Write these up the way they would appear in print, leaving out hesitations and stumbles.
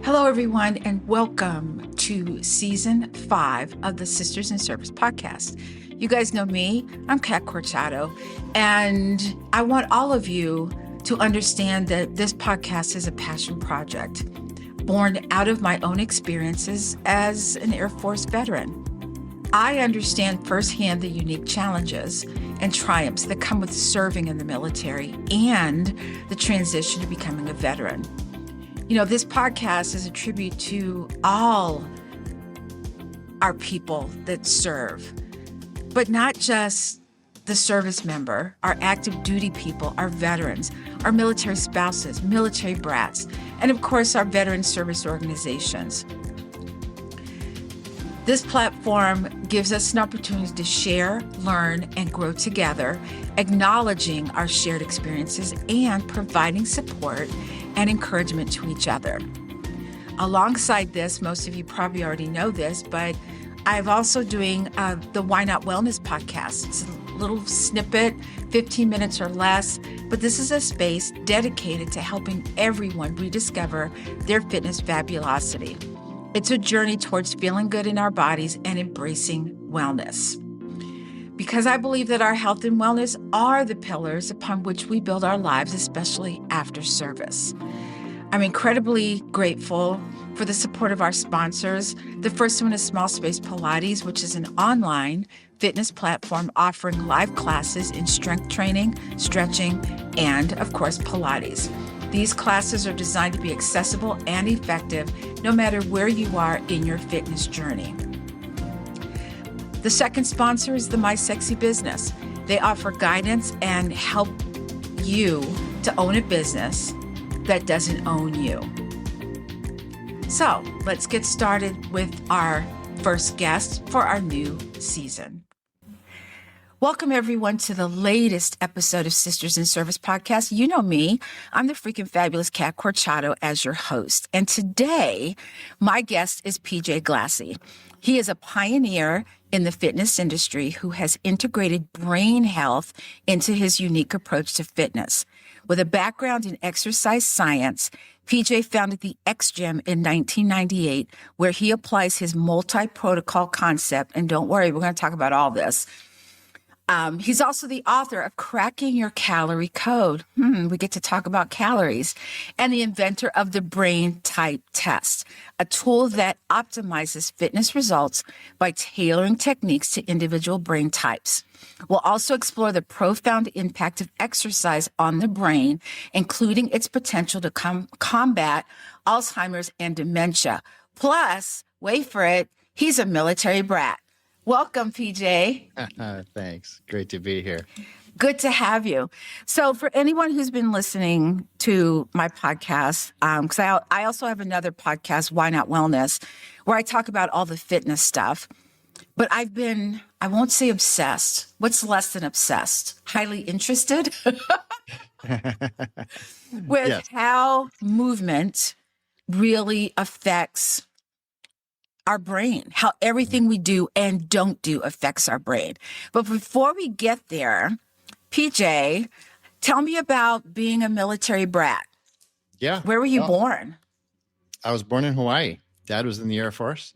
Hello, everyone, and welcome to Season 5 of the Sisters in Service podcast. You guys know me. I'm Kat Corchado, and I want all of you to understand that this podcast is a passion project born out of my own experiences as an Air Force veteran. I understand firsthand the unique challenges and triumphs that come with serving in the military and the transition to becoming a veteran. You know, this podcast is a tribute to all our people that serve, but not just the service member, our active duty people, our veterans, our military spouses, military brats, and of course, our veteran service organizations. This platform gives us an opportunity to share, learn, and grow together, acknowledging our shared experiences and providing support and encouragement to each other. Alongside this, most of you probably already know this, but I'm also doing the Why Not Wellness podcast. It's a little snippet, 15 minutes or less, but this is a space dedicated to helping everyone rediscover their fitness fabulosity. It's a journey towards feeling good in our bodies and embracing wellness. Because I believe that our health and wellness are the pillars upon which we build our lives, especially after service. I'm incredibly grateful for the support of our sponsors. The first one is Small Space Pilates, which is an online fitness platform offering live classes in strength training, stretching, and of course, Pilates. These classes are designed to be accessible and effective no matter where you are in your fitness journey. The second sponsor is the My Sexy Business. They offer guidance and help you to own a business that doesn't own you. So let's get started with our first guest for our new season. Welcome, everyone, to the latest episode of Sisters in Service podcast. You know me. I'm the freaking fabulous Kat Corchado as your host. And today, my guest is PJ Glassey. He is a pioneer in the fitness industry who has integrated brain health into his unique approach to fitness. With a background in exercise science, PJ founded the X Gym in 1998, where he applies his multi-protocol concept. And don't worry, we're going to talk about all this. He's also the author of Cracking Your Calorie Code. We get to talk about calories. And the inventor of the Brain Type Test, a tool that optimizes fitness results by tailoring techniques to individual brain types. We'll also explore the profound impact of exercise on the brain, including its potential to combat Alzheimer's and dementia. Plus, wait for it, he's a military brat. Welcome, PJ. Thanks. Great to be here. Good to have you. So for anyone who's been listening to my podcast, because I also have another podcast, Why Not Wellness, where I talk about all the fitness stuff. But I've been, I won't say obsessed. What's less than obsessed? Highly interested with how movement really affects our brain, how everything we do and don't do affects our brain. But before we get there, PJ, tell me about being a military brat. Yeah. Where were you born? I was born in Hawaii. Dad was in the Air Force.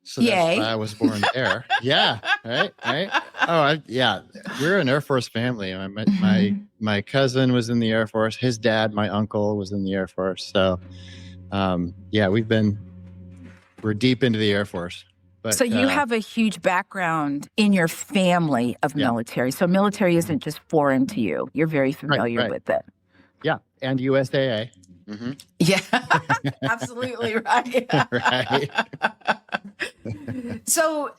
So Yay. That's why I was born there. Yeah. Right. Oh, yeah. We're an Air Force family. My cousin was in the Air Force. His dad, my uncle, was in the Air Force. So, yeah, we're deep into the Air Force. But, so you have a huge background in your family of military. So military isn't just foreign to you. You're very familiar with it. Yeah. And USAA. Mm-hmm. Yeah, absolutely right. Right. So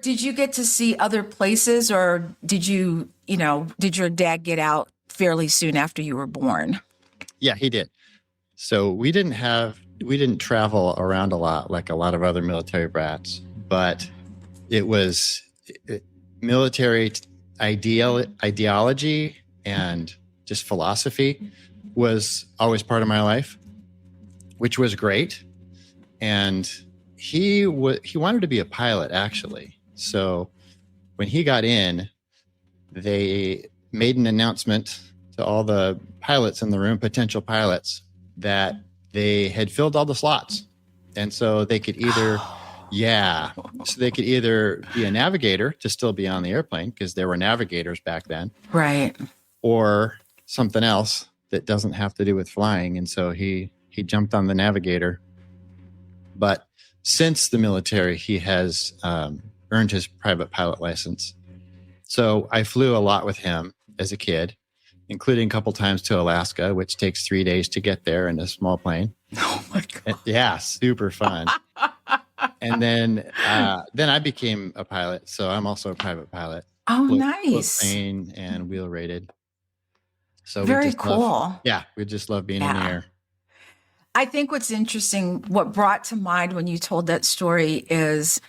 did you get to see other places, or did your dad get out fairly soon after you were born? Yeah, he did. So we didn't travel around a lot like a lot of other military brats, but it was military ideology and just philosophy was always part of my life, which was great. And he wanted to be a pilot, actually. So when he got in, they made an announcement to all the pilots in the room, potential pilots, that they had filled all the slots. And so they could either, so they could either be a navigator to still be on the airplane, because there were navigators back then. Right. Or something else that doesn't have to do with flying. And so he jumped on the navigator. But since the military, he has earned his private pilot license. So I flew a lot with him as a kid, including a couple times to Alaska, which takes 3 days to get there in a small plane. Oh my God. Yeah, super fun. And then I became a pilot. So I'm also a private pilot. Oh, Float nice. plane and wheel rated. So Very cool. We just love being in the air. I think what's interesting, what brought to mind when you told that story is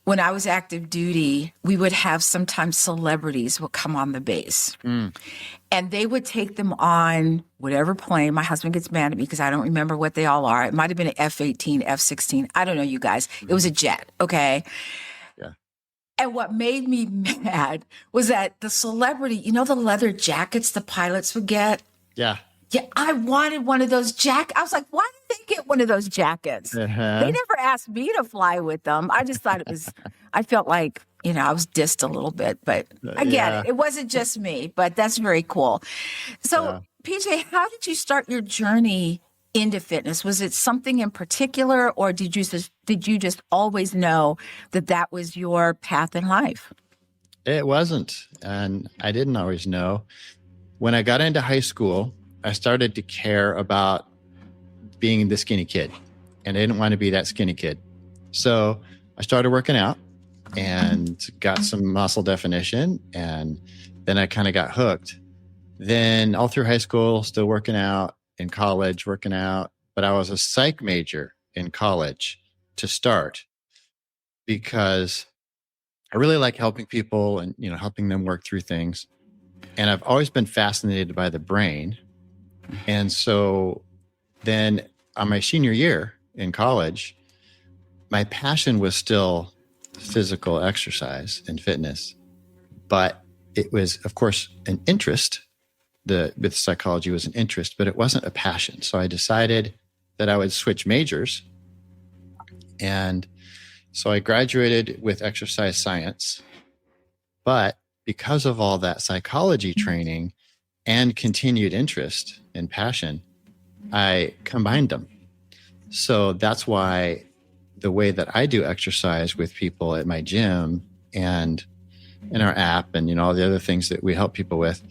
when I was active duty, we would have sometimes celebrities would come on the base. And they would take them on whatever plane. My husband gets mad at me because I don't remember what they all are. It might have been an F-18, F-16. I don't know, you guys. It was a jet, okay? Yeah. And what made me mad was that the celebrity, you know the leather jackets the pilots would get? Yeah. Yeah, I wanted one of those jackets. I was like, why did they get one of those jackets? They never asked me to fly with them. I just thought it was, I felt like, I was dissed a little bit, but I get it. It wasn't just me, but that's very cool. So, PJ, how did you start your journey into fitness? Was it something in particular, or did you just always know that was your path in life? It wasn't, and I didn't always know. When I got into high school, I started to care about being the skinny kid, and I didn't want to be that skinny kid. So I started working out and got some muscle definition, and then I kind of got hooked. Then all through high school, still working out, in college working out, but I was a psych major in college to start because I really like helping people and, helping them work through things. And I've always been fascinated by the brain. And so then on my senior year in college, my passion was still physical exercise and fitness, but it was, of course, an interest. With psychology was an interest, but it wasn't a passion. So I decided that I would switch majors. And so I graduated with exercise science, but because of all that psychology training and continued interest and passion, I combined them. So that's why the way that I do exercise with people at my gym and in our app and, all the other things that we help people with,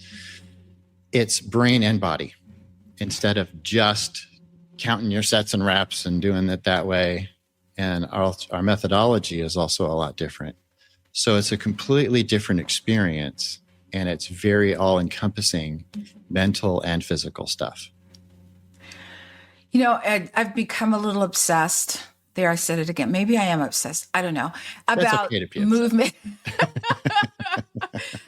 it's brain and body instead of just counting your sets and reps and doing it that way. And our methodology is also a lot different. So it's a completely different experience, and it's very all-encompassing mental and physical stuff. Ed, I've become a little obsessed. There, I said it again. Maybe I am obsessed. I don't know. About movement.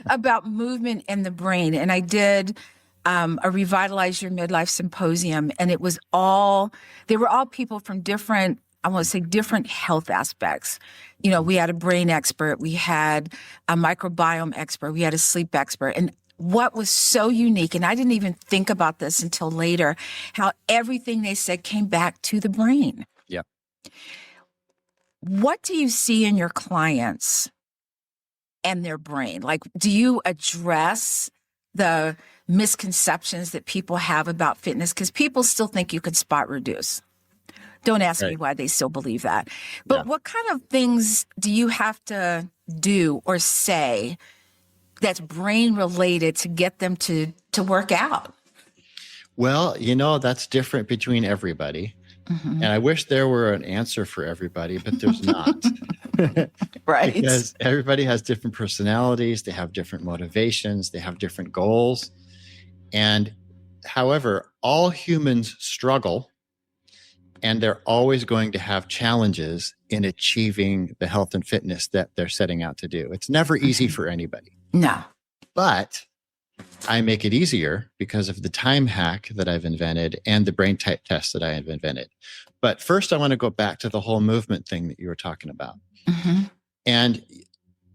About movement in the brain. And I did a Revitalize Your Midlife Symposium, and they were all people from different health aspects. We had a brain expert, we had a microbiome expert, we had a sleep expert. And what was so unique, and I didn't even think about this until later, how everything they said came back to the brain. Yeah. What do you see in your clients and their brain? Like, do you address the misconceptions that people have about fitness? Because people still think you can spot reduce. Don't ask me why they still believe that. But what kind of things do you have to do or say that's brain related to get them to work out? Well, that's different between everybody. Mm-hmm. And I wish there were an answer for everybody, but there's not. Right. Because everybody has different personalities, they have different motivations, they have different goals. And however, all humans struggle, and they're always going to have challenges in achieving the health and fitness that they're setting out to do. It's never easy for anybody. No. But I make it easier because of the time hack that I've invented and the brain type test that I have invented. But first, I want to go back to the whole movement thing that you were talking about. Mm-hmm. And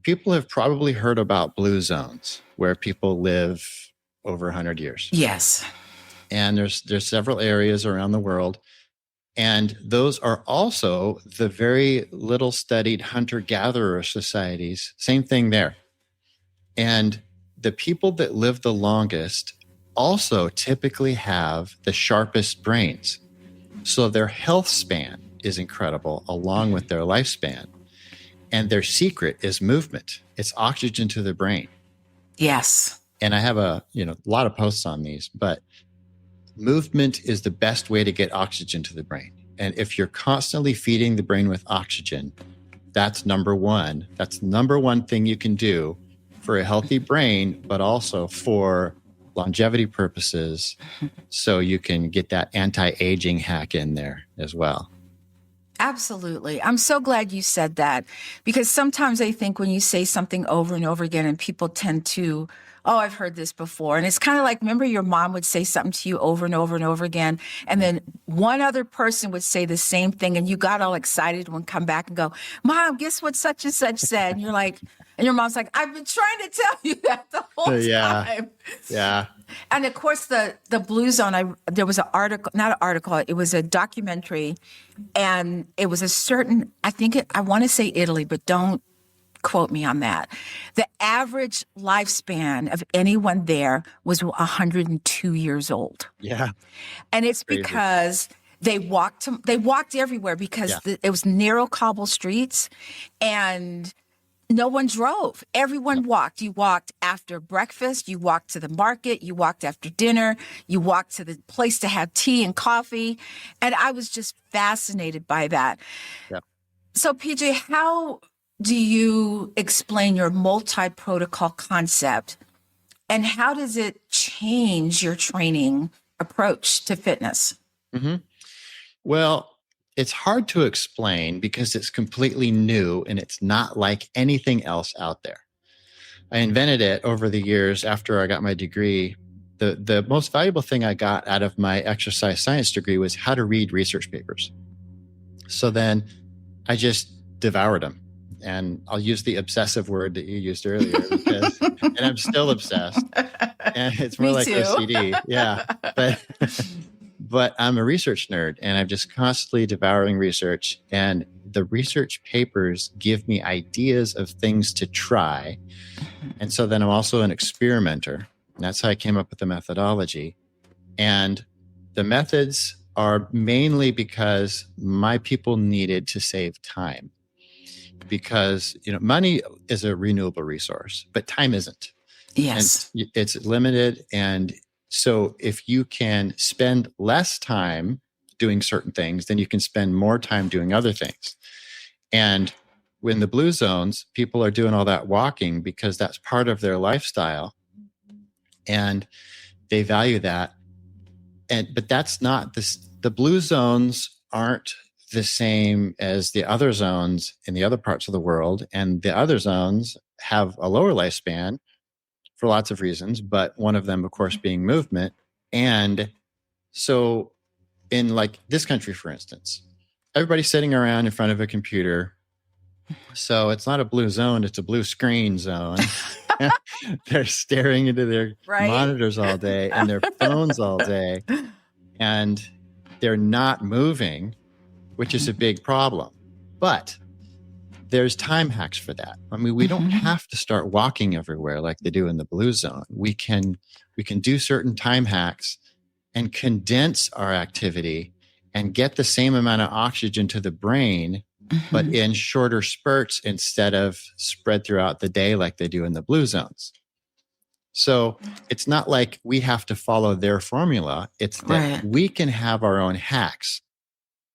people have probably heard about blue zones where people live over 100 years. Yes. And there's several areas around the world. And those are also the very little studied hunter-gatherer societies. Same thing there. And the people that live the longest also typically have the sharpest brains. So their health span is incredible along with their lifespan. And their secret is movement. It's oxygen to the brain. Yes. And I have a lot of posts on these, but movement is the best way to get oxygen to the brain. And if you're constantly feeding the brain with oxygen, that's number one. That's the number one thing you can do for a healthy brain, but also for longevity purposes. So you can get that anti-aging hack in there as well. Absolutely. I'm so glad you said that, because sometimes I think when you say something over and over again and people tend to, oh, I've heard this before. And it's kind of like, remember your mom would say something to you over and over and over again. And then one other person would say the same thing and you got all excited and would come back and go, Mom, guess what such and such said? And you're like, and your mom's like, I've been trying to tell you that the whole time. Yeah. And of course, the Blue Zone, there was an article, not an article, it was a documentary, and it was a certain, I want to say Italy, but don't quote me on that. The average lifespan of anyone there was 102 years old. Yeah. And it's because they walked everywhere because it was narrow cobble streets and no one drove. Everyone walked. You walked after breakfast. You walked to the market. You walked after dinner. You walked to the place to have tea and coffee. And I was just fascinated by that. Yeah. So, PJ, how do you explain your multi-protocol concept, and how does it change your training approach to fitness? Mm-hmm. Well, it's hard to explain because it's completely new and it's not like anything else out there. I invented it over the years after I got my degree. The most valuable thing I got out of my exercise science degree was how to read research papers. So then I just devoured them. And I'll use the obsessive word that you used earlier because, and I'm still obsessed. And it's more like OCD. Yeah. But I'm a research nerd and I'm just constantly devouring research, and the research papers give me ideas of things to try. And so then I'm also an experimenter. And that's how I came up with the methodology. And the methods are mainly because my people needed to save time, because money is a renewable resource, but time isn't. Yes. And it's limited. And so if you can spend less time doing certain things, then you can spend more time doing other things. And when the Blue Zones, people are doing all that walking because that's part of their lifestyle and they value that. But that's not this. The Blue Zones aren't the same as the other zones in the other parts of the world. And the other zones have a lower lifespan for lots of reasons, but one of them, of course, being movement. And so in like this country, for instance, everybody's sitting around in front of a computer. So it's not a blue zone, it's a blue screen zone. They're staring into their monitors all day and their phones all day. And they're not moving, which is a big problem. But there's time hacks for that. I mean, we don't have to start walking everywhere like they do in the Blue Zone. We can do certain time hacks and condense our activity and get the same amount of oxygen to the brain, but in shorter spurts instead of spread throughout the day like they do in the Blue Zones. So it's not like we have to follow their formula. It's that we can have our own hacks.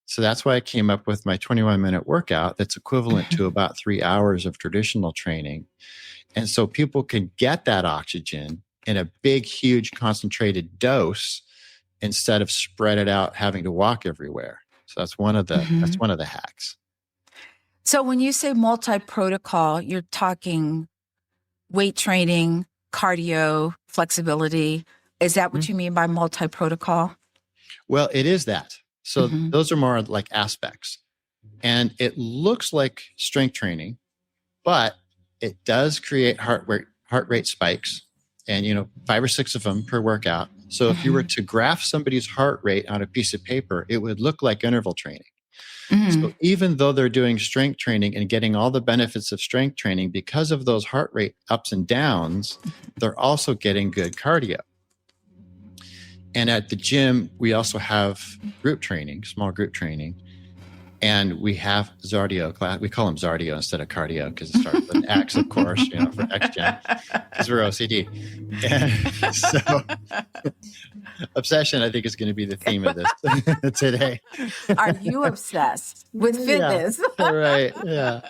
So that's why I came up with my 21-minute workout that's equivalent to about 3 hours of traditional training. And so people can get that oxygen in a big, huge concentrated dose instead of spread it out having to walk everywhere. So that's one of the hacks. So when you say multi-protocol, you're talking weight training, cardio, flexibility. Is that what you mean by multi-protocol? Well, it is that. So those are more like aspects. And it looks like strength training, but it does create heart rate spikes, and 5 or 6 of them per workout. So if you were to graph somebody's heart rate on a piece of paper, it would look like interval training. So even though they're doing strength training and getting all the benefits of strength training, because of those heart rate ups and downs, they're also getting good cardio. And at the gym, we also have group training, small group training. And we have Zardio class. We call them Zardio instead of cardio because it starts with an X, of course, for X-Gen, because we're OCD. And so obsession, I think, is going to be the theme of this today. Are you obsessed with fitness? Yeah, right. Yeah.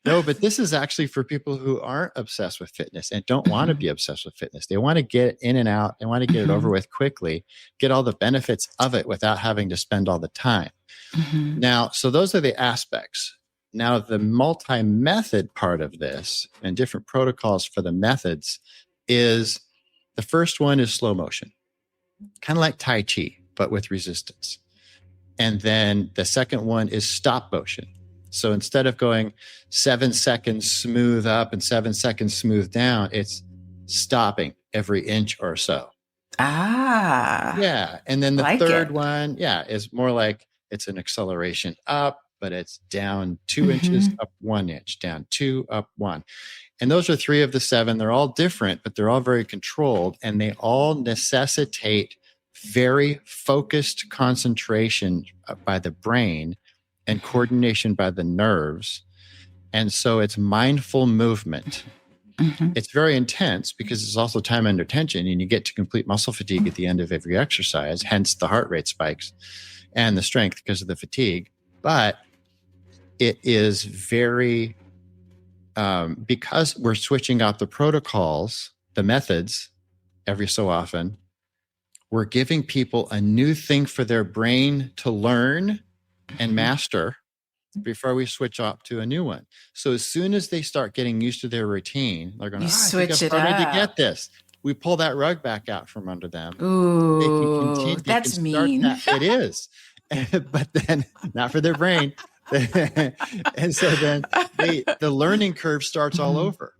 No, but this is actually for people who aren't obsessed with fitness and don't want to be obsessed with fitness. They want to get in and out. They want to get it over with quickly, get all the benefits of it without having to spend all the time. Now, so those are the aspects. Now, the multi-method part of this and different protocols for the methods is the first one is slow motion, kind of like Tai Chi, but with resistance. And then the second one is stop motion. So instead of going 7 seconds smooth up and 7 seconds smooth down, it's stopping every inch or so. Yeah. And then the third one, is more like it's an acceleration up, but it's down 2 inches, up 1 inch, down 2, up 1. And those are 3 of the 7. They're all different, but they're all very controlled. And they all necessitate very focused concentration by the brain and coordination by the nerves. And so it's mindful movement. It's very intense because it's also time under tension, and you get to complete muscle fatigue at the end of every exercise, hence the heart rate spikes and the strength because of the fatigue. But it is very, because we're switching out the protocols, the methods every so often, we're giving people a new thing for their brain to learn and master before we switch up to a new one. So as soon as they start getting used to their routine, they're going to switch it started up to get this. We pull that rug back out from under them. Ooh, that's mean. It is. But then not for their brain. And so then the learning curve starts all over.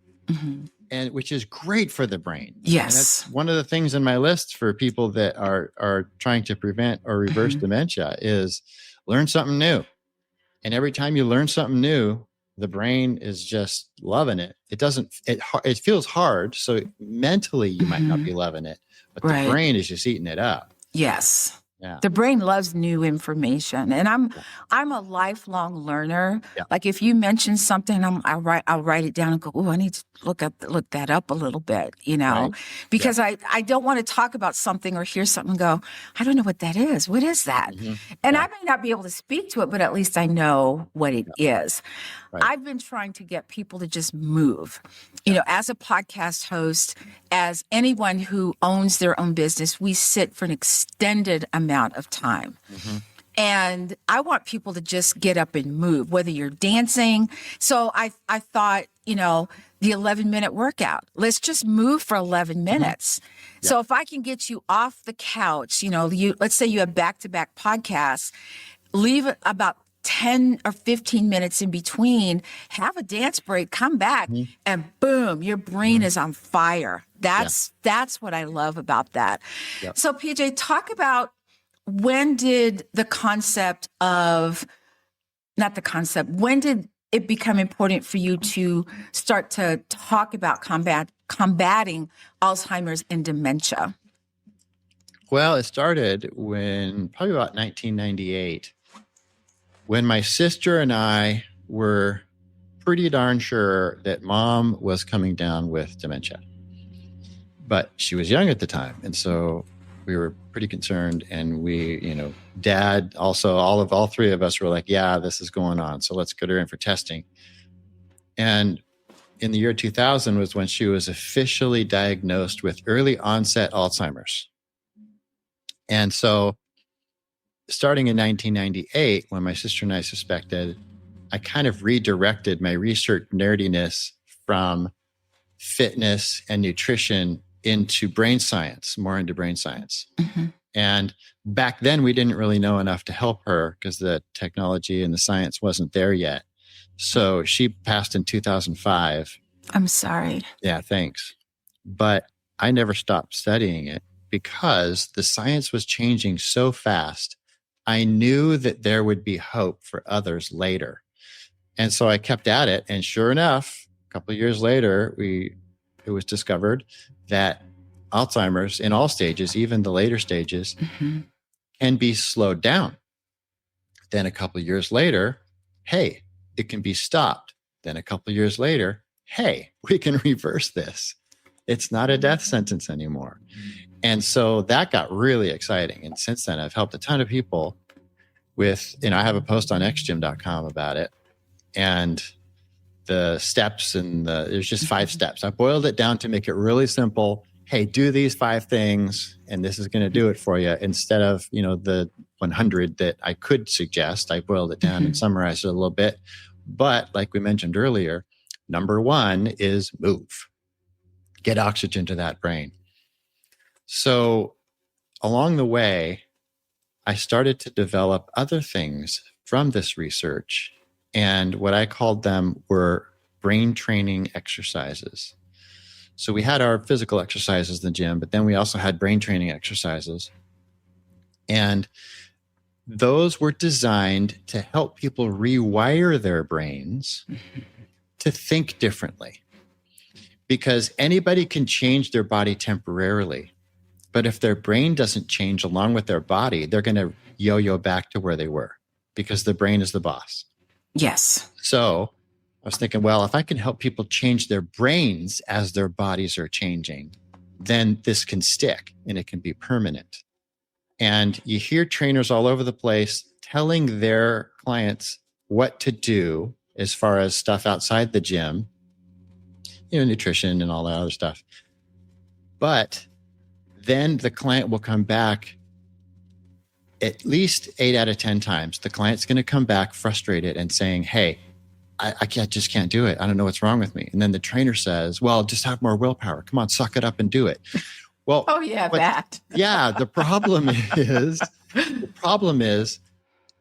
And which is great for the brain. Yes. And that's one of the things in my list for people that are trying to prevent or reverse dementia is learn something new. And every time you learn something new, the brain is just loving it. It feels hard. So mentally you might not be loving it, but the brain is just eating it up. Yes. Yeah. The brain loves new information, and I'm a lifelong learner. Yeah. Like if you mention something, I'll write it down and go, oh, I need to look that up a little bit, because I don't want to talk about something or hear something and go, I don't know what that is. What is that? And I may not be able to speak to it, but at least I know what it is. Right. I've been trying to get people to just move. As a podcast host, as anyone who owns their own business, we sit for an extended amount of time. And I want people to just get up and move, whether you're dancing. So I thought, the 11-minute workout, let's just move for 11 minutes. Yeah. So if I can get you off the couch, let's say you have back-to-back podcasts, leave it about 10 or 15 minutes in between, have a dance break, come back, and boom, your brain is on fire. That's what I love about that. Yep. So PJ, talk about when did when did it become important for you to start to talk about combating Alzheimer's and dementia? Well, it started probably about 1998. When my sister and I were pretty darn sure that mom was coming down with dementia. But she was young at the time. And so we were pretty concerned. And dad also, all 3 of us were like, yeah, this is going on. So let's get her in for testing. And in the year 2000 was when she was officially diagnosed with early-onset Alzheimer's. And so starting in 1998, when my sister and I suspected, I kind of redirected my research nerdiness from fitness and nutrition into brain science, more into brain science. And back then, we didn't really know enough to help her because the technology and the science wasn't there yet. So she passed in 2005. I'm sorry. Yeah, thanks. But I never stopped studying it. because the science was changing so fast. I knew that there would be hope for others later. And so I kept at it. And sure enough, a couple of years later, it was discovered that Alzheimer's in all stages, even the later stages, can be slowed down. Then a couple of years later, hey, it can be stopped. Then a couple of years later, hey, we can reverse this. It's not a death sentence anymore. And so that got really exciting. And since then, I've helped a ton of people with, I have a post on xgym.com about it. And the steps there's just 5 steps. I boiled it down to make it really simple. Hey, do these 5 things, and this is going to do it for you. Instead of, the 100 that I could suggest, I boiled it down and summarized it a little bit. But like we mentioned earlier, number 1 is move. Get oxygen to that brain. So along the way, I started to develop other things from this research. And what I called them were brain training exercises. So we had our physical exercises in the gym, but then we also had brain training exercises. And those were designed to help people rewire their brains to think differently. Because anybody can change their body temporarily. But if their brain doesn't change along with their body, they're going to yo-yo back to where they were because the brain is the boss. Yes. So I was thinking, well, if I can help people change their brains as their bodies are changing, then this can stick and it can be permanent. And you hear trainers all over the place telling their clients what to do as far as stuff outside the gym, nutrition and all that other stuff. But then the client will come back at least 8 out of 10 times. The client's going to come back frustrated and saying, hey, I just can't do it. I don't know what's wrong with me. And then the trainer says, well, just have more willpower. Come on, suck it up and do it. Well, oh yeah, that. Yeah. The problem is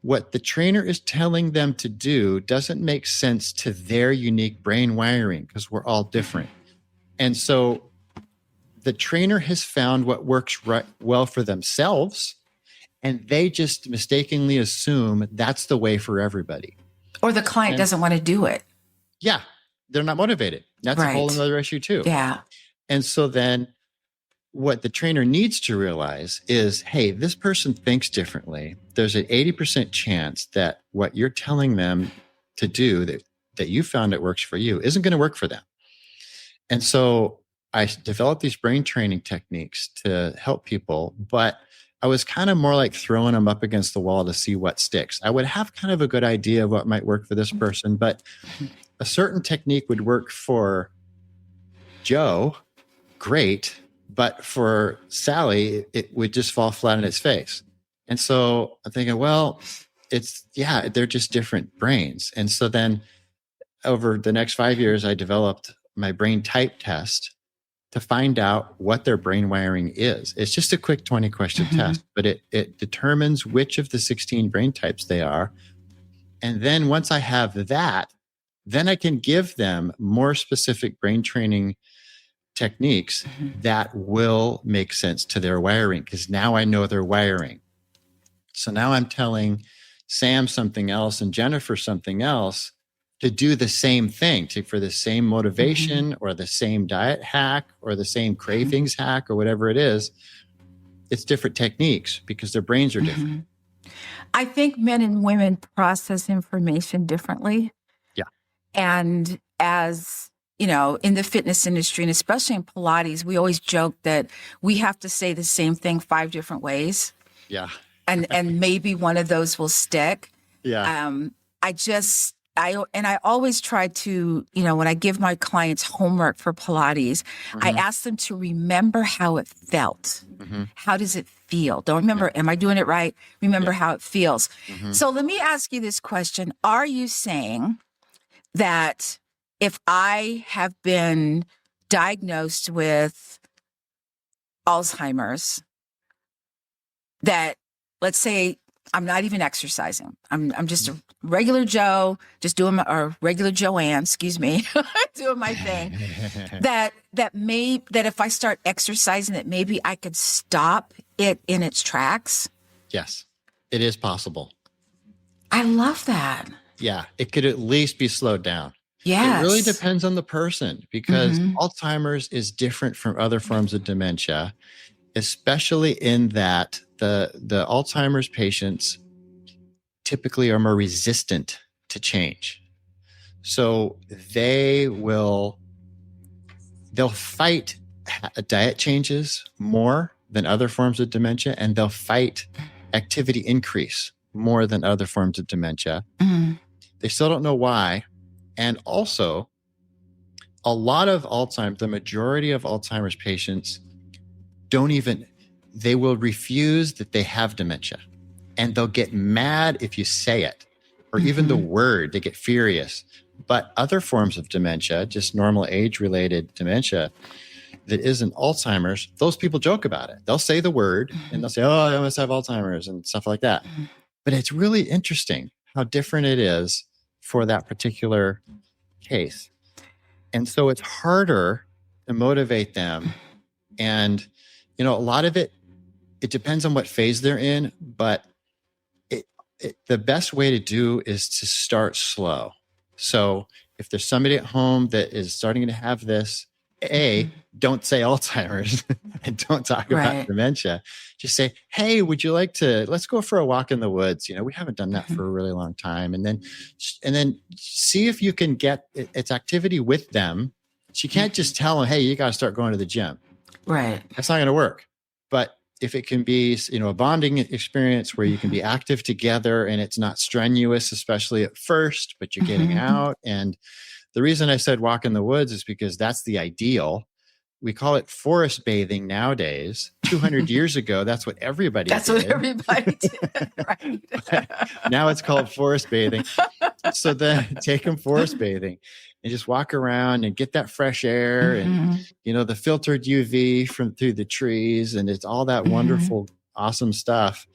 what the trainer is telling them to do doesn't make sense to their unique brain wiring because we're all different. And so the trainer has found what works well for themselves, and they just mistakenly assume that's the way for everybody. Or the client doesn't want to do it. Yeah, they're not motivated. That's a whole other issue too. Yeah. And so then what the trainer needs to realize is, hey, this person thinks differently. There's an 80% chance that what you're telling them to do that you found it works for you isn't going to work for them. And so I developed these brain training techniques to help people, but I was kind of more like throwing them up against the wall to see what sticks. I would have kind of a good idea of what might work for this person, but a certain technique would work for Joe, great, but for Sally, it would just fall flat on its face. And so I'm thinking, well, they're just different brains. And so then over the next 5 years, I developed my brain type test to find out what their brain wiring is. It's just a quick 20-question test, but it determines which of the 16 brain types they are. And then once I have that, then I can give them more specific brain training techniques that will make sense to their wiring, because now I know their wiring. So now I'm telling Sam something else and Jennifer something else to do the same thing, for the same motivation or the same diet hack or the same cravings hack or whatever it is. It's different techniques because their brains are different. I think men and women process information differently. Yeah. And as in the fitness industry, and especially in Pilates, we always joke that we have to say the same thing 5 different ways. Yeah. and maybe one of those will stick. Yeah. I always try to, when I give my clients homework for Pilates, I ask them to remember how it felt. How does it feel? Don't remember, am I doing it right? Remember how it feels. So let me ask you this question. Are you saying that if I have been diagnosed with Alzheimer's, that let's say I'm not even exercising. I'm just a regular Joe, just doing or regular Joanne, excuse me, doing my thing. That if I start exercising, that maybe I could stop it in its tracks. Yes, it is possible. I love that. Yeah, it could at least be slowed down. Yes. It really depends on the person, because Alzheimer's is different from other forms of dementia, especially in that the Alzheimer's patients typically are more resistant to change. So they'll fight diet changes more than other forms of dementia, and they'll fight activity increase more than other forms of dementia. They still don't know why. And also, a lot of Alzheimer's, the majority of Alzheimer's patients they will refuse that they have dementia. And they'll get mad if you say it, or even the word, they get furious. But other forms of dementia, just normal age-related dementia that isn't Alzheimer's, those people joke about it. They'll say the word and they'll say, oh, I must have Alzheimer's and stuff like that. But it's really interesting how different it is for that particular case. And so it's harder to motivate them. And, a lot of it depends on what phase they're in, but the best way to do is to start slow. So if there's somebody at home that is starting to have this, don't say Alzheimer's and don't talk about dementia. Just say, hey, would you like let's go for a walk in the woods. We haven't done that for a really long time. And then see if you can get its activity with them. So you can't just tell them, hey, you got to start going to the gym. Right. That's not going to work. But if it can be, a bonding experience where you can be active together and it's not strenuous, especially at first, but you're getting out. And the reason I said walk in the woods is because that's the ideal. We call it forest bathing nowadays. 200 years ago, that's what everybody did. That's what everybody did, right? Now it's called forest bathing. So then take them forest bathing and just walk around and get that fresh air and, the filtered UV from through the trees. And it's all that wonderful, awesome stuff.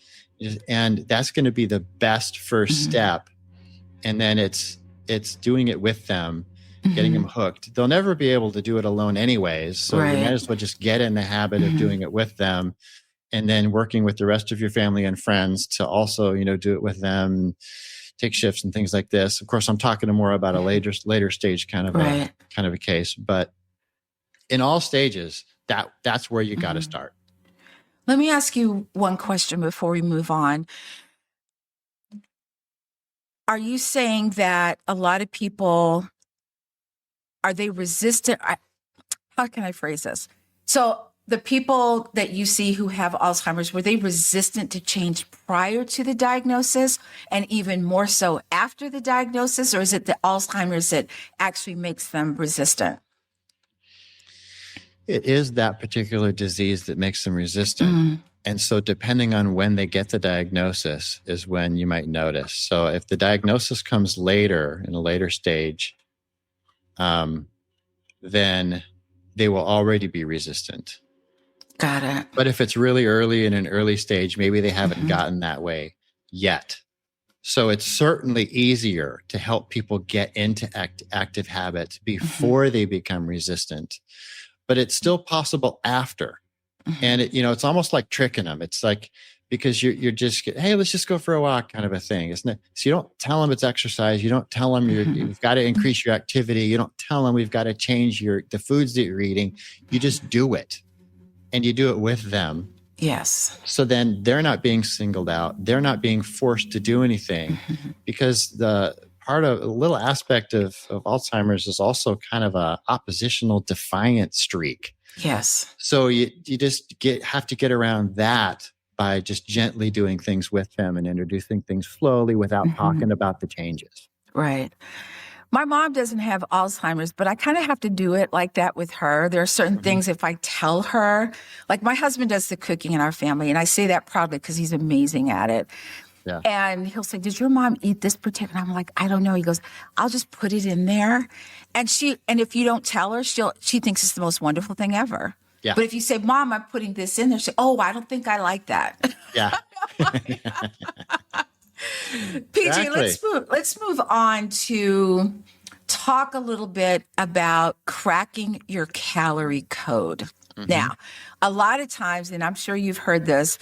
And that's going to be the best first step. And then it's doing it with them, getting them hooked. They'll never be able to do it alone anyways. So you might as well just get in the habit of doing it with them, and then working with the rest of your family and friends to also, do it with them, take shifts and things like this. Of course, I'm talking more about a later stage kind of a case, but in all stages, that's where you got to start. Let me ask you one question before we move on. Are you saying that a lot of people, are they resistant? How can I phrase this? So the people that you see who have Alzheimer's, were they resistant to change prior to the diagnosis and even more so after the diagnosis? Or is it the Alzheimer's that actually makes them resistant? It is that particular disease that makes them resistant. And so depending on when they get the diagnosis is when you might notice. So if the diagnosis comes later, in a later stage, then they will already be resistant. Got it. But if it's really early in an early stage, maybe they haven't gotten that way yet. So it's certainly easier to help people get into active habits before they become resistant. But it's still possible after. And it's almost like tricking them. It's like, because you're just, hey, let's just go for a walk kind of a thing, isn't it? So you don't tell them it's exercise. You don't tell them you've got to increase your activity. You don't tell them we've got to change the foods that you're eating. You just do it, and you do it with them. Yes. So then they're not being singled out. They're not being forced to do anything, because a little aspect of Alzheimer's is also kind of a oppositional defiant streak. Yes. So you just have to get around that by just gently doing things with them and introducing things slowly without talking about the changes. Right. My mom doesn't have Alzheimer's, but I kind of have to do it like that with her. There are certain things, if I tell her, like my husband does the cooking in our family, and I say that proudly because he's amazing at it. Yeah. And he'll say, did your mom eat this particular? I'm like, I don't know. He goes, I'll just put it in there. And if you don't tell her, she thinks it's the most wonderful thing ever. Yeah. But if you say, Mom, I'm putting this in there, say, oh, I don't think I like that. Yeah. PJ, Exactly. let's move on to talk a little bit about cracking your calorie code. Now, a lot of times, and I'm sure you've heard this,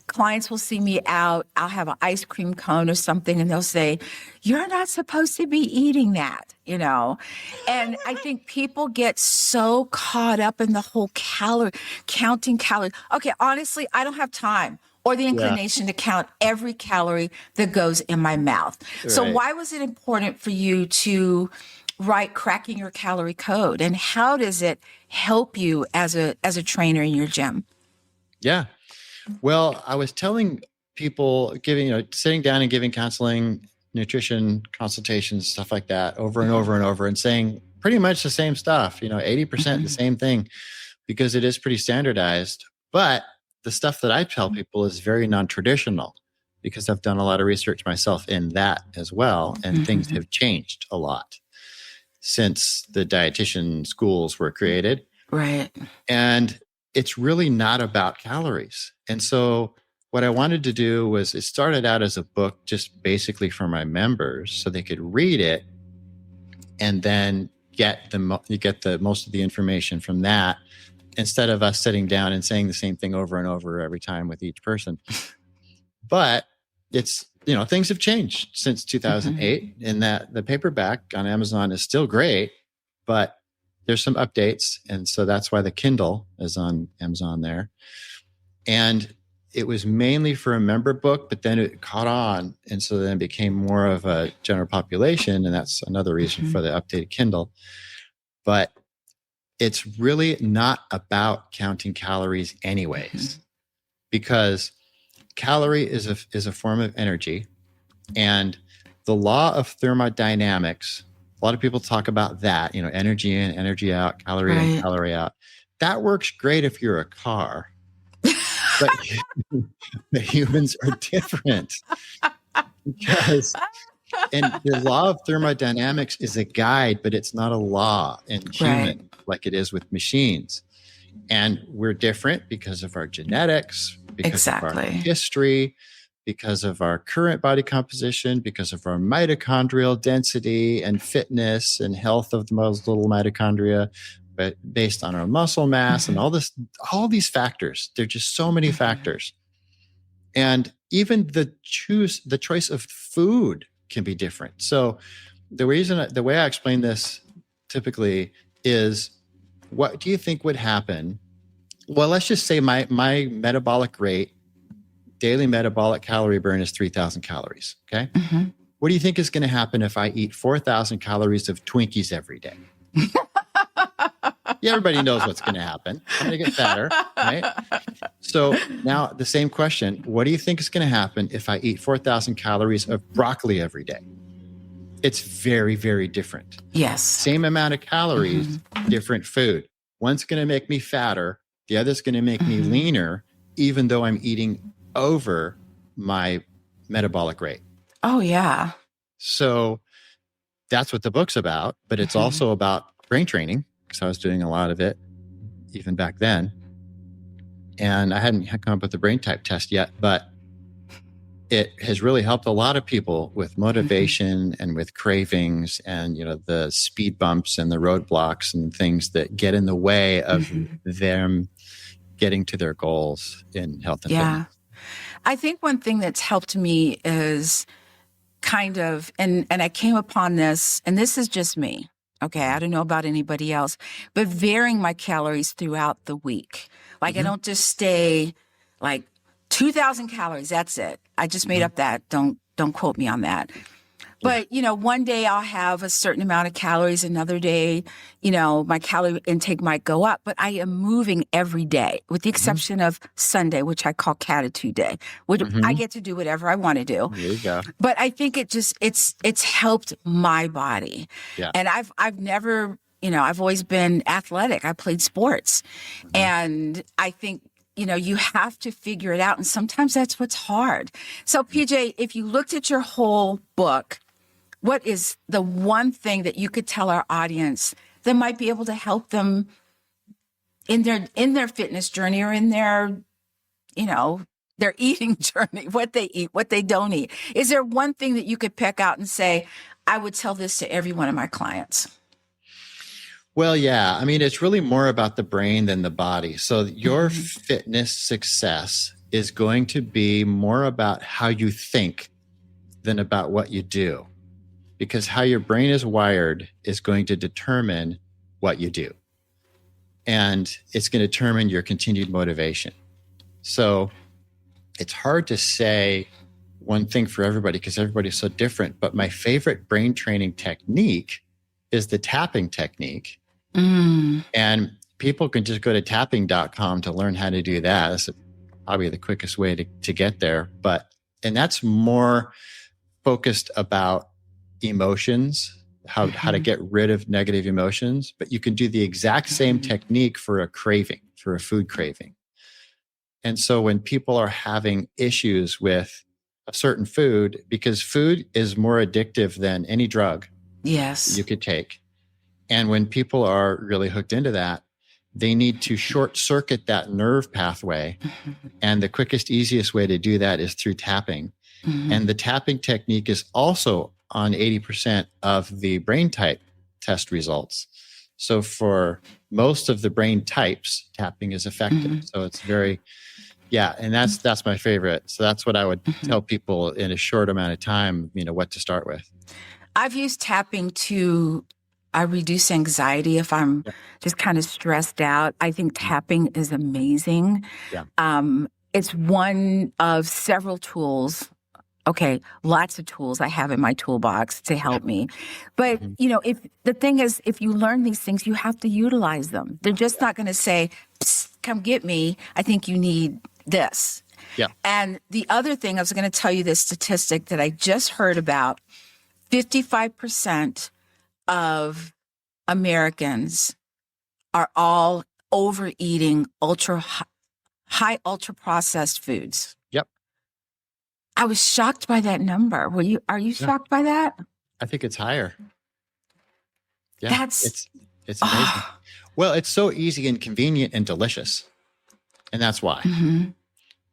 clients will see me out, I'll have an ice cream cone or something, and they'll say, you're not supposed to be eating that, And I think people get so caught up in the whole counting calories. Okay, honestly, I don't have time or the inclination to count every calorie that goes in my mouth. So Right. why was it important for you to write cracking your calorie code, and how does it help you as a trainer in your gym? Yeah. Well, I was telling people, sitting down and giving counseling, nutrition consultations, stuff like that over and over and over, and saying pretty much the same stuff, 80% the same thing, because it is pretty standardized. But the stuff that I tell people is very non-traditional, because I've done a lot of research myself in that as well. And things have changed a lot since the dietitian schools were created. Right. And it's really not about calories. And so what I wanted to do was, it started out as a book just basically for my members so they could read it and then get the most of the information from that, instead of us sitting down and saying the same thing over and over every time with each person. But it's, things have changed since 2008, in that the paperback on Amazon is still great, but there's some updates. And so that's why the Kindle is on Amazon there. And it was mainly for a member book, but then it caught on. And so then it became more of a general population. And that's another reason for the updated Kindle. But it's really not about counting calories anyways, because calorie is a form of energy. And the law of thermodynamics, a lot of people talk about that, energy in, energy out, calorie in, calorie out. That works great if you're a car, but the humans are different, because, and the law of thermodynamics is a guide, but it's not a law in human like it is with machines. And we're different because of our genetics, because of our history, because of our current body composition, because of our mitochondrial density and fitness and health of those little mitochondria, but based on our muscle mass and all these factors. There are just so many factors. And even the choice of food can be different. So the way I explain this typically is, what do you think would happen? Well, let's just say my metabolic rate, daily metabolic calorie burn, is 3,000 calories. Okay. What do you think is going to happen if I eat 4,000 calories of Twinkies every day? Yeah, everybody knows what's going to happen. I'm going to get fatter, right? So now the same question, what do you think is going to happen if I eat 4,000 calories of broccoli every day? It's very, very different. Yes. Same amount of calories, different food. One's going to make me fatter. The other's going to make me leaner, even though I'm eating over my metabolic rate. Oh, yeah. So that's what the book's about. But it's also about brain training, because I was doing a lot of it even back then. And I hadn't come up with the brain type test yet, but it has really helped a lot of people with motivation and with cravings and, the speed bumps and the roadblocks and things that get in the way of them getting to their goals in health and fitness. I think one thing that's helped me is kind of, and I came upon this, and this is just me. Okay, I don't know about anybody else, but varying my calories throughout the week. Like I don't just stay like 2,000 calories. That's it. I just made up that. Don't quote me on that. But, one day I'll have a certain amount of calories. Another day, my calorie intake might go up. But I am moving every day, with the exception of Sunday, which I call Catitude Day, which I get to do whatever I want to do. There you go. But I think it's helped my body. Yeah. And I've never, I've always been athletic. I played sports. And I think, you have to figure it out. And sometimes that's what's hard. So PJ, if you looked at your whole book, what is the one thing that you could tell our audience that might be able to help them in their fitness journey or in their, their eating journey, what they eat, what they don't eat. Is there one thing that you could pick out and say, I would tell this to every one of my clients? Well, yeah. I mean, it's really more about the brain than the body. So your fitness success is going to be more about how you think than about what you do, because how your brain is wired is going to determine what you do. And it's going to determine your continued motivation. So it's hard to say one thing for everybody because everybody's so different. But my favorite brain training technique is the tapping technique. And people can just go to tapping.com to learn how to do that. That's probably the quickest way to get there. And that's more focused about emotions, how to get rid of negative emotions. But you can do the exact same technique for a craving, for a food craving. And so when people are having issues with a certain food, because food is more addictive than any drug you could take. And when people are really hooked into that, they need to short circuit that nerve pathway. And the quickest, easiest way to do that is through tapping. And the tapping technique is also on 80% of the brain type test results. So for most of the brain types, tapping is effective. So it's very, and that's my favorite. So that's what I would tell people in a short amount of time, what to start with. I've used tapping to reduce anxiety if I'm just kind of stressed out. I think tapping is amazing. It's one of several tools. Okay, lots of tools I have in my toolbox to help me. But, if the thing is, if you learn these things, you have to utilize them. They're just not going to say, come get me. I think you need this. And the other thing, I was going to tell you this statistic that I just heard about, 55% of Americans are all overeating high ultra processed foods. I was shocked by that number. Are you shocked by that? I think it's higher. It's amazing. Well, it's so easy and convenient and delicious. And that's why.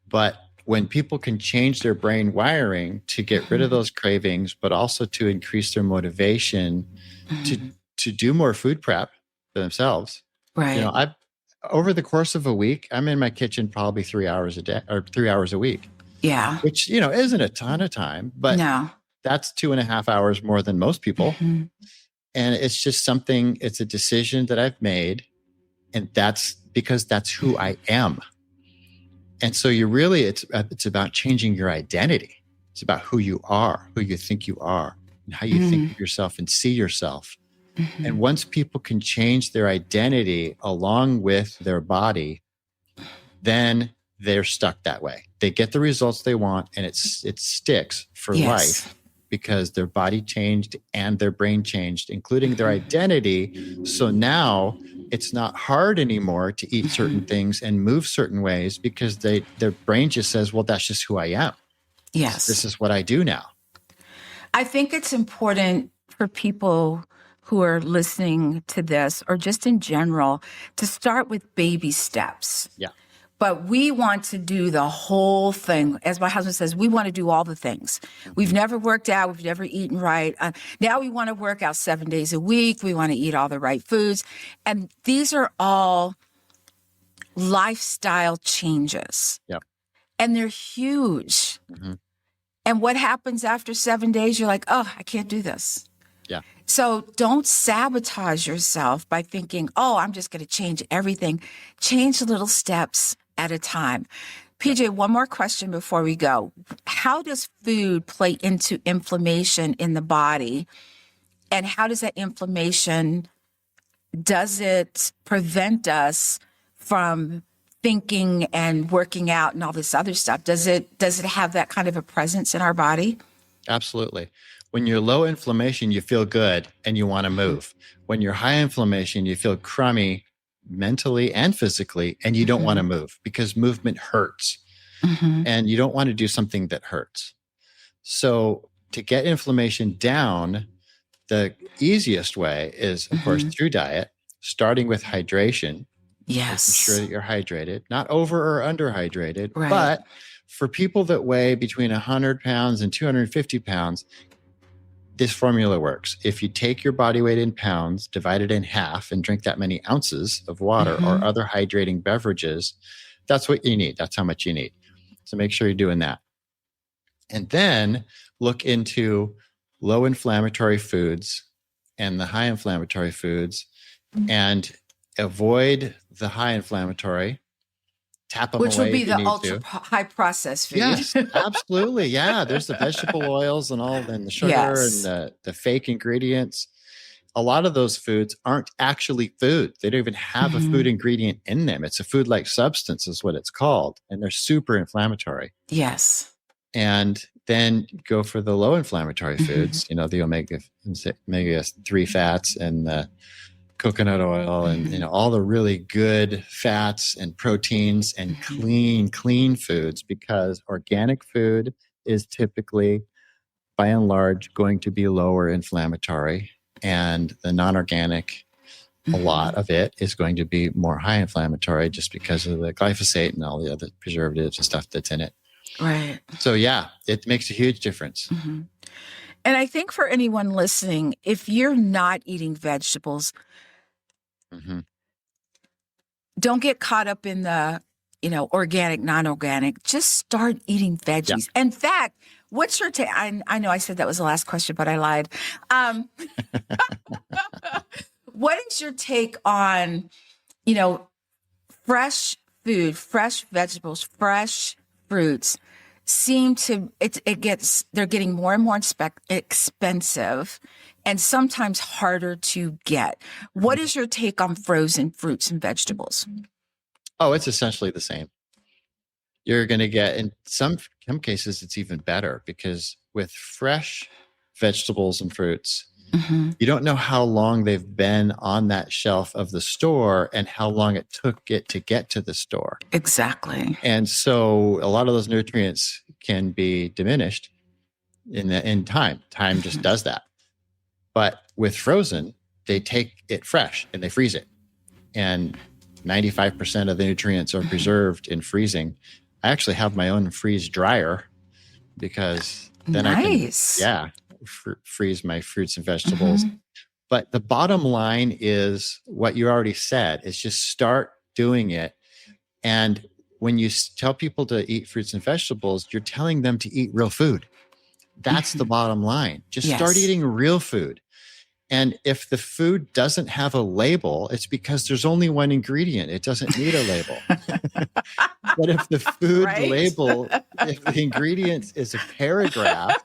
But when people can change their brain wiring to get rid of those cravings, but also to increase their motivation to do more food prep for themselves. I've over the course of a week, I'm in my kitchen probably 3 hours a day or 3 hours a week. Which, isn't a ton of time, but that's 2.5 hours more than most people. And it's just it's a decision that I've made. And that's because that's who I am. And so it's about changing your identity. It's about who you are, who you think you are, and how you think of yourself and see yourself. And once people can change their identity along with their body, then they're stuck that way. They get the results they want, and it sticks for life because their body changed and their brain changed, including their identity. So now it's not hard anymore to eat certain things and move certain ways because their brain just says, well, that's just who I am. This is what I do now. I think it's important for people who are listening to this or just in general to start with baby steps. But we want to do the whole thing. As my husband says, we want to do all the things. We've never worked out. We've never eaten right. Now we want to work out 7 days a week. We want to eat all the right foods. And these are all lifestyle changes. And they're huge. And what happens after 7 days? You're like, oh, I can't do this. So don't sabotage yourself by thinking, oh, I'm just going to change everything. Change little steps at a time. PJ, one more question before we go. How does food play into inflammation in the body? And how does that inflammation, does it prevent us from thinking and working out and all this other stuff? Does it have that kind of a presence in our body? Absolutely. When you're low inflammation, you feel good and you want to move. When you're high inflammation, you feel crummy mentally and physically, and you don't want to move because movement hurts. And you don't want to do something that hurts. So to get inflammation down, the easiest way is, of course, through diet, starting with hydration. making sure Yes. that you're hydrated, not over or under hydrated. Right. But for people that weigh between 100 pounds and 250 pounds, this formula works. If you take your body weight in pounds, divide it in half, and drink that many ounces of water or other hydrating beverages, that's what you need. That's how much you need. So make sure you're doing that. And then look into low inflammatory foods and the high inflammatory foods, and avoid the high inflammatory. Tap them Which away would be if you the need ultra to. high processed food. Yes, absolutely. Yeah, there's the vegetable oils and all, and the sugar Yes. and the fake ingredients. A lot of those foods aren't actually food. They don't even have a food ingredient in them. It's a food-like substance is what it's called, and they're super inflammatory. Yes. And then go for the low inflammatory foods, the omega-3 fats and the coconut oil and all the really good fats and proteins and clean foods, because organic food is typically, by and large, going to be lower inflammatory, and the non-organic, a lot of it is going to be more high inflammatory just because of the glyphosate and all the other preservatives and stuff that's in it. Right. So yeah, it makes a huge difference. And I think for anyone listening, if you're not eating vegetables, don't get caught up in the, organic, non-organic. Just start eating veggies. Yeah. In fact, what's your take? I know I said that was the last question, but I lied. What is your take on, fresh food, fresh vegetables, fresh fruits they're getting more and more expensive and sometimes harder to get. What is your take on frozen fruits and vegetables? Oh, it's essentially the same. You're going to get, in some cases, it's even better, because with fresh vegetables and fruits, you don't know how long they've been on that shelf of the store and how long it took it to get to the store. Exactly. And so a lot of those nutrients can be diminished in time. Time just does that. But with frozen, they take it fresh and they freeze it. And 95% of the nutrients are preserved in freezing. I actually have my own freeze dryer, because then I can, freeze my fruits and vegetables. But the bottom line is what you already said, is just start doing it. And when you tell people to eat fruits and vegetables, you're telling them to eat real food. That's the bottom line. Just start eating real food. And if the food doesn't have a label, it's because there's only one ingredient. It doesn't need a label. But if the food label, if the ingredient is a paragraph,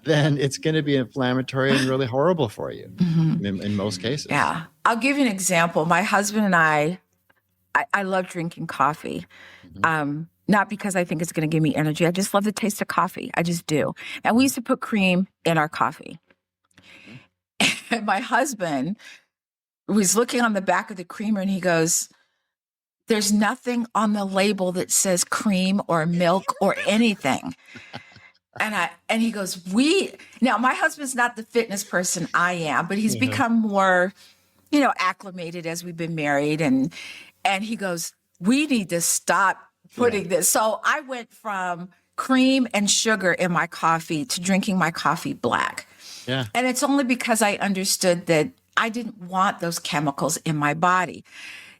then it's going to be inflammatory and really horrible for you in most cases. Yeah. I'll give you an example. My husband and I love drinking coffee. Not because I think it's going to give me energy. I just love the taste of coffee. I just do. And we used to put cream in our coffee. And my husband was looking on the back of the creamer and he goes, "There's nothing on the label that says cream or milk or anything." And he goes, now my husband's not the fitness person I am, but he's become more, acclimated as we've been married. And he goes, "We need to stop putting this." So I went from cream and sugar in my coffee to drinking my coffee black. Yeah. And it's only because I understood that I didn't want those chemicals in my body.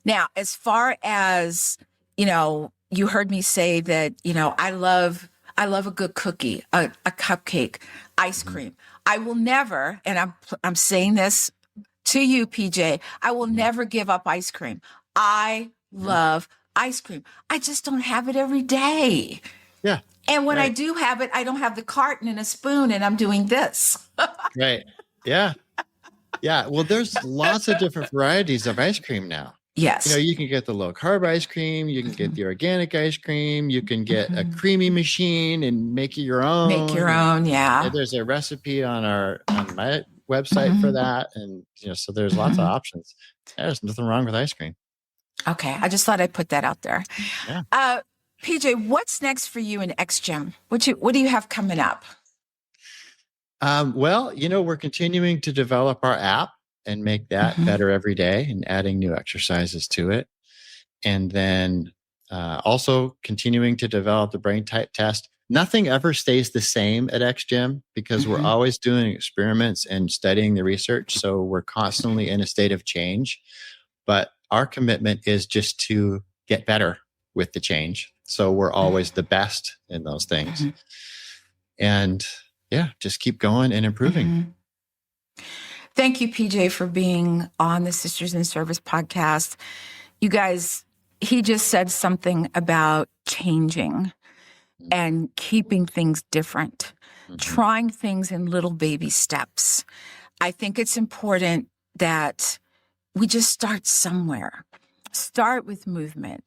Now, as far as, you heard me say that, I love a good cookie, a cupcake, ice cream. I will never, and I'm saying this to you, PJ, I will never give up ice cream. I love ice cream. I just don't have it every day. Yeah. And when I do have it, I don't have the carton and a spoon and I'm doing this. Right. Yeah. Yeah. Well, there's lots of different varieties of ice cream now. Yes. You can get the low carb ice cream. You can get the organic ice cream. You can get a creamy machine and make it your own. Make your own. Yeah. There's a recipe on my website for that. And, so there's lots of options. There's nothing wrong with ice cream. Okay. I just thought I'd put that out there. Yeah. PJ, what's next for you in XGym? What do you have coming up? Well, we're continuing to develop our app. and make that better every day and adding new exercises to it. And then also continuing to develop the brain type test. Nothing ever stays the same at XGym because we're always doing experiments and studying the research. So we're constantly in a state of change. But our commitment is just to get better with the change. So we're always the best in those things. And yeah, just keep going and improving. Thank you, PJ, for being on the Sisters in Service podcast. You guys, he just said something about changing and keeping things different, trying things in little baby steps. I think it's important that we just start somewhere. Start with movement.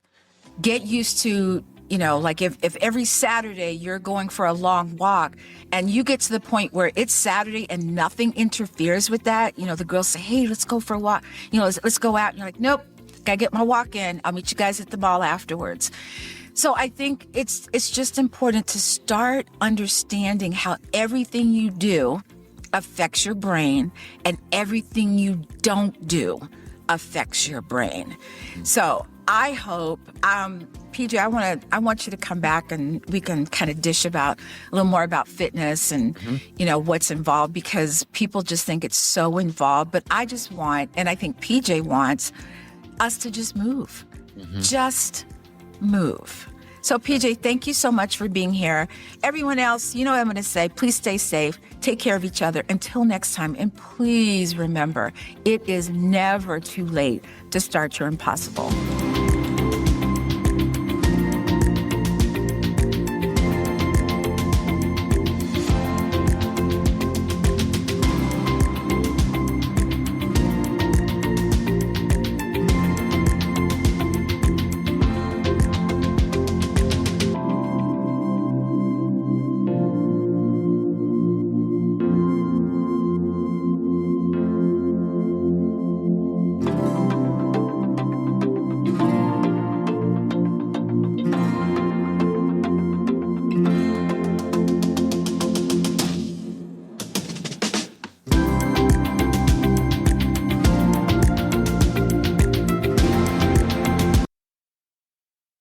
Get used to, like if every Saturday you're going for a long walk and you get to the point where it's Saturday and nothing interferes with that, the girls say, hey, let's go for a walk. Let's go out. And you're like, nope, gotta get my walk in. I'll meet you guys at the mall afterwards. So I think it's just important to start understanding how everything you do affects your brain and everything you don't do affects your brain. So I hope, PJ, I want you to come back and we can kind of dish about a little more about fitness and, what's involved, because people just think it's so involved. But I just want, and I think PJ wants, us to just move. Just move. So PJ, thank you so much for being here. Everyone else, what I'm going to say, please stay safe, take care of each other. Until next time, and please remember, it is never too late to start your impossible.